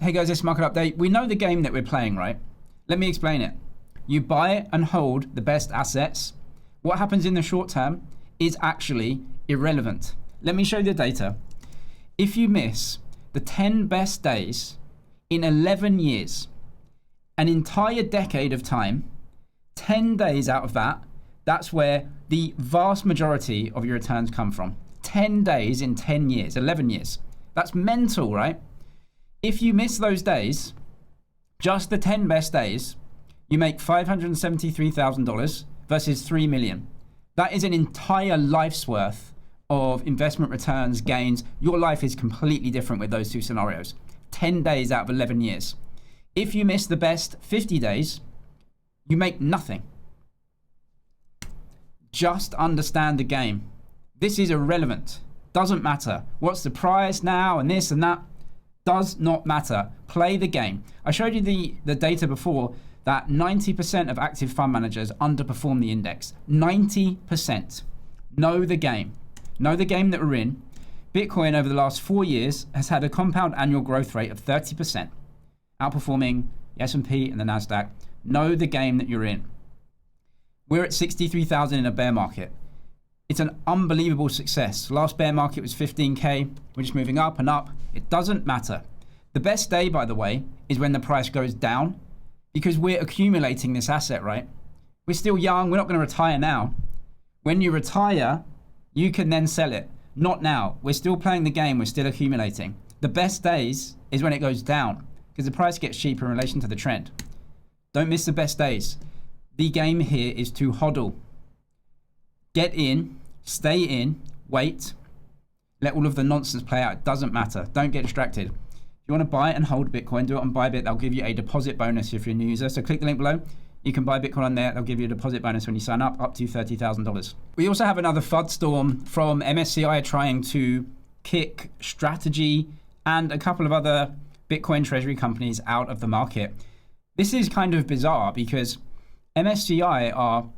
Hey guys, this is Market Update. We know the game that we're playing, right? Let me explain it. You buy and hold the best assets. What happens in the short term is actually irrelevant. Let me show you the data. If you miss the 10 best days in 11 years, an entire decade of time, 10 days out of that, that's where the vast majority of your returns come from. 10 days in 10 years, 11 years. That's mental, right? If you miss those days, just the 10 best days, you make $573,000 versus $3 million. That is an entire life's worth of investment returns, gains. Your life is completely different with those two scenarios. 10 days out of 11 years. If you miss the best 50 days, you make nothing. Just understand the game. This is irrelevant. Doesn't matter. What's the price now and this and that? Does not matter. Play the game. I showed you the data before that 90% of active fund managers underperform the index. 90%. Know the game. Know the game that we're in. Bitcoin over the last 4 years has had a compound annual growth rate of 30%, outperforming the S&P and the NASDAQ. Know the game that you're in. We're at 63,000 in a bear market. It's an unbelievable success. Last bear market was 15K. We're just moving up and up. It doesn't matter. The best day, by the way, is when the price goes down because we're accumulating this asset, right? We're still young. We're not going to retire now. When you retire, you can then sell it. Not now. We're still playing the game. We're still accumulating. The best days is when it goes down because the price gets cheaper in relation to the trend. Don't miss the best days. The game here is to hodl. Get in, stay in, wait, let all of the nonsense play out. It doesn't matter. Don't get distracted. If you want to buy and hold Bitcoin, do it on Bybit. They'll give you a deposit bonus if you're a new user. So click the link below. You can buy Bitcoin on there. They'll give you a deposit bonus when you sign up to $30,000. We also have another FUD storm from MSCI trying to kick Strategy and a couple of other Bitcoin treasury companies out of the market. This is kind of bizarre because MSCI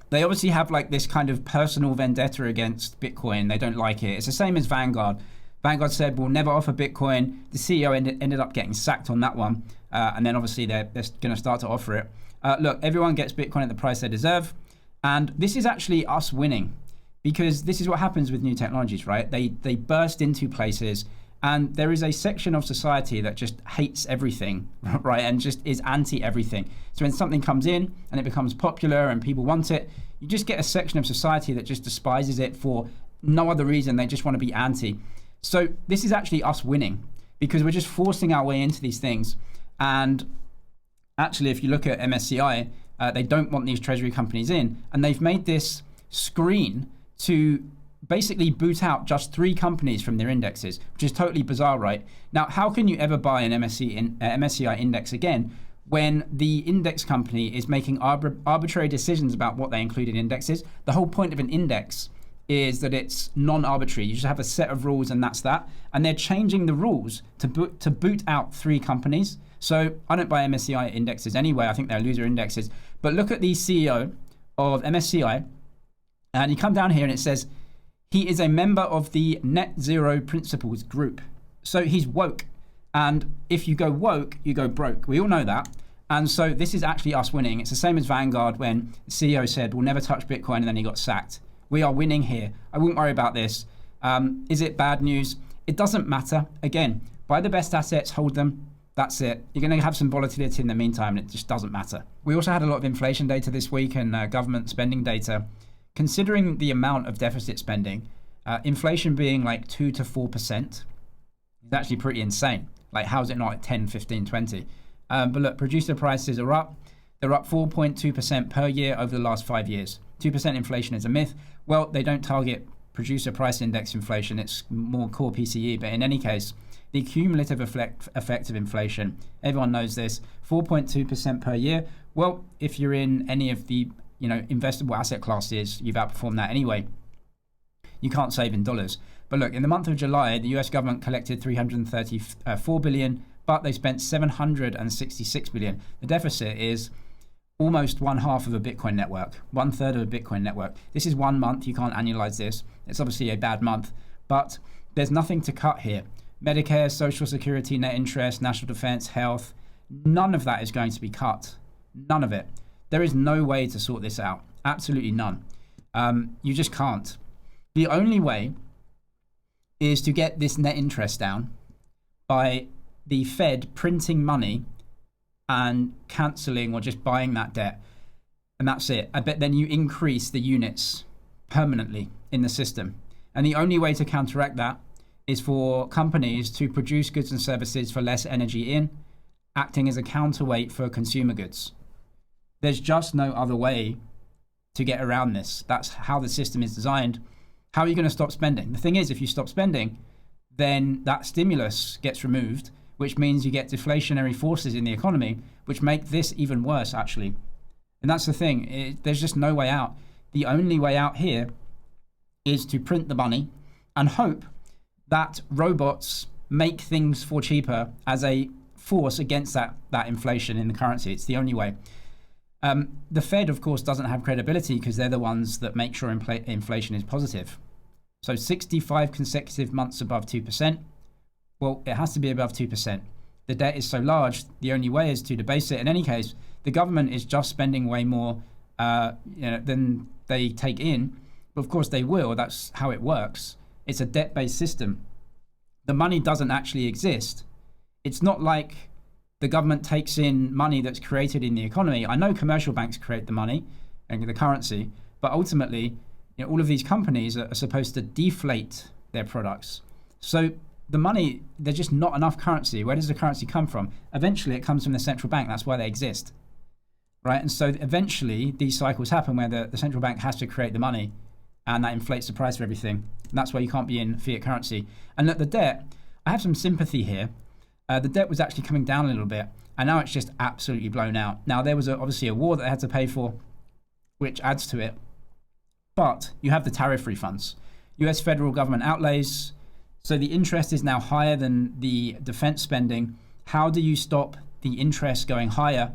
they obviously have like this kind of personal vendetta against Bitcoin. They don't like it. It's the same as Vanguard. Vanguard said, we'll never offer Bitcoin. The CEO ended up getting sacked on that one. And then obviously they're going to start to offer it. Look, everyone gets Bitcoin at the price they deserve. And this is actually us winning because this is what happens with new technologies, right? They burst into places and there is a section of society that just hates everything, right? And just is anti everything. So when something comes in and it becomes popular and people want it, you just get a section of society that just despises it for no other reason. They just want to be anti. So this is actually us winning because we're just forcing our way into these things. And actually, if you look at MSCI, they don't want these treasury companies in. And they've made this screen to basically boot out just 3 companies from their indexes, which is totally bizarre, right? Now, how can you ever buy an MSCI index again when the index company is making arbitrary decisions about what they include in indexes? The whole point of an index is that it's non-arbitrary. You just have a set of rules and that's that. And they're changing the rules to boot out 3 companies. So I don't buy MSCI indexes anyway. I think they're loser indexes. But look at the CEO of MSCI and you come down here and it says, he is a member of the Net Zero Principles group. So he's woke. And if you go woke, you go broke. We all know that. And so this is actually us winning. It's the same as Vanguard when the CEO said, we'll never touch Bitcoin, and then he got sacked. We are winning here. I wouldn't worry about this. Is it bad news? It doesn't matter. Again, buy the best assets, hold them. That's it. You're going to have some volatility in the meantime, and it just doesn't matter. We also had a lot of inflation data this week and government spending data. Considering the amount of deficit spending, inflation being like 2 to 4% is actually pretty insane. Like, how's it not at 10, 15, 20? But look, producer prices are up. They're up 4.2% per year over the last 5 years. 2% inflation is a myth. Well, they don't target producer price index inflation. It's more core PCE. But in any case, the cumulative effect of inflation, everyone knows this, 4.2% per year. Well, if you're in any of the investable asset classes, you've outperformed that anyway. You can't save in dollars. But look, in the month of July, the US government collected $334 billion, but they spent $766 billion. The deficit is almost 1/2 of a Bitcoin network, 1/3 of a Bitcoin network. This is 1 month. You can't annualize this. It's obviously a bad month, but there's nothing to cut here. Medicare, Social Security, net interest, national defense, health, none of that is going to be cut. None of it. There is no way to sort this out. Absolutely none. You just can't. The only way is to get this net interest down by the Fed printing money and cancelling or just buying that debt. And that's it. I bet then you increase the units permanently in the system. And the only way to counteract that is for companies to produce goods and services for less energy acting as a counterweight for consumer goods. There's just no other way to get around this. That's how the system is designed. How are you going to stop spending? The thing is, if you stop spending, then that stimulus gets removed, which means you get deflationary forces in the economy, which make this even worse, actually. And that's the thing. There's just no way out. The only way out here is to print the money and hope that robots make things for cheaper as a force against that inflation in the currency. It's the only way. The Fed, of course, doesn't have credibility because they're the ones that make sure inflation is positive. So 65 consecutive months above 2%. Well, it has to be above 2%. The debt is so large, the only way is to debase it. In any case, the government is just spending way more than they take in. But of course they will. That's how it works. It's a debt-based system. The money doesn't actually exist. It's not like the government takes in money that's created in the economy. I know commercial banks create the money and the currency, but ultimately, all of these companies are supposed to deflate their products. So the money, there's just not enough currency. Where does the currency come from? Eventually, it comes from the central bank. That's why they exist, right? And so eventually, these cycles happen where the central bank has to create the money, and that inflates the price of everything. And that's why you can't be in fiat currency. And look, the debt, I have some sympathy here. The debt was actually coming down a little bit, and now it's just absolutely blown out. Now, there was obviously a war that they had to pay for, which adds to it. But you have the tariff refunds, US federal government outlays. So the interest is now higher than the defense spending. How do you stop the interest going higher?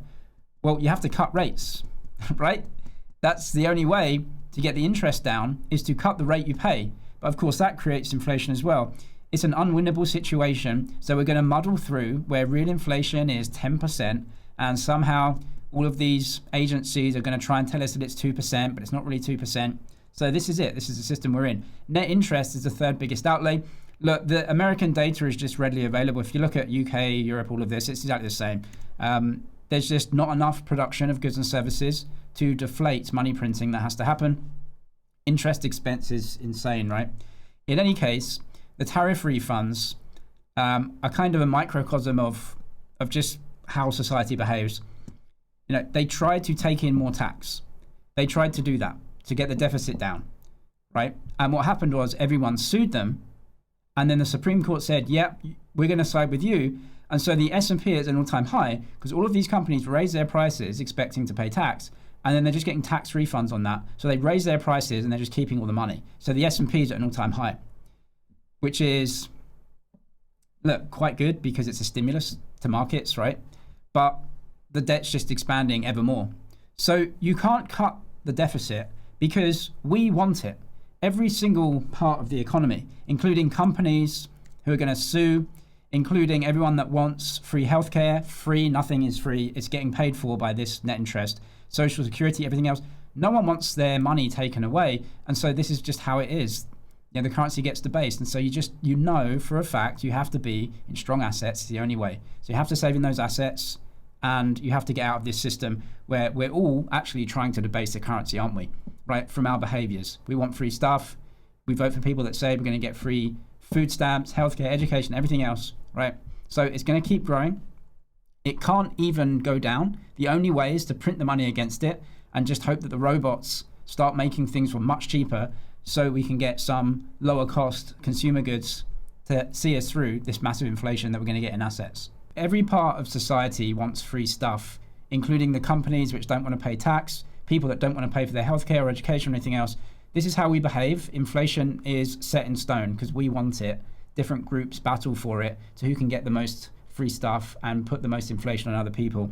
Well, you have to cut rates, right? That's the only way to get the interest down, is to cut the rate you pay. But of course, that creates inflation as well. It's an unwinnable situation. So we're going to muddle through where real inflation is 10%, and somehow all of these agencies are going to try and tell us that it's 2%, but it's not really 2%. So this is it. This is the system we're in. Net interest is the third biggest outlay. Look, the American data is just readily available. If you look at UK, Europe, all of this, it's exactly the same. There's just not enough production of goods and services to deflate money printing that has to happen. Interest expense is insane, right? In any case, the tariff refunds are kind of a microcosm of just how society behaves. They tried to take in more tax. They tried to do that to get the deficit down, right? And what happened was everyone sued them, and then the Supreme Court said, yep, we're going to side with you. And so the S&P is at an all-time high because all of these companies raise their prices expecting to pay tax, and then they're just getting tax refunds on that. So they raise their prices and they're just keeping all the money. So the S&P is at an all-time high, which is, look, quite good because it's a stimulus to markets, right? But the debt's just expanding ever more. So you can't cut the deficit because we want it. Every single part of the economy, including companies who are going to sue, including everyone that wants free healthcare, free, nothing is free, it's getting paid for by this net interest, Social Security, everything else. No one wants their money taken away. And so this is just how it is. The currency gets debased. And so you know for a fact you have to be in strong assets. It's the only way. So you have to save in those assets, and you have to get out of this system where we're all actually trying to debase the currency, aren't we? Right? From our behaviors. We want free stuff. We vote for people that say we're going to get free food stamps, healthcare, education, everything else, right? So it's going to keep growing. It can't even go down. The only way is to print the money against it and just hope that the robots start making things for much cheaper so we can get some lower cost consumer goods to see us through this massive inflation that we're going to get in assets. Every part of society wants free stuff, including the companies which don't want to pay tax, people that don't want to pay for their healthcare or education or anything else. This is how we behave. Inflation is set in stone because we want it. Different groups battle for it to who can get the most free stuff and put the most inflation on other people.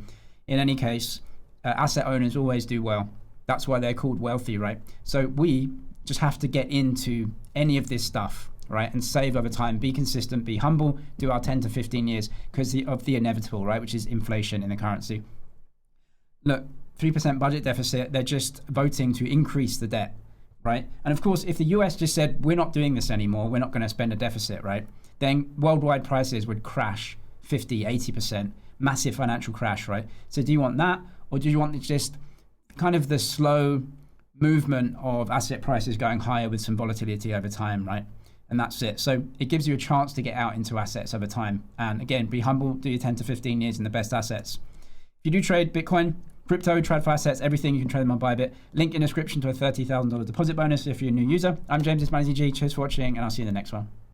In any case, asset owners always do well. That's why they're called wealthy, right? So we just have to get into any of this stuff. right? And save over time, be consistent, be humble, do our 10 to 15 years because of the inevitable, right? Which is inflation in the currency. Look, 3% budget deficit, they're just voting to increase the debt, right? And of course, if the US just said, we're not doing this anymore, we're not going to spend a deficit, right? Then worldwide prices would crash 50, 80%, massive financial crash, right? So do you want that? Or do you want just kind of the slow movement of asset prices going higher with some volatility over time, right? And that's it. So it gives you a chance to get out into assets over time. And again, be humble, do your 10 to 15 years in the best assets. If you do trade Bitcoin, crypto, TradFi assets, everything, you can trade them on Bybit. Link in description to a $30,000 deposit bonus if you're a new user. I'm James, it's ManagerG. Cheers for watching, and I'll see you in the next one.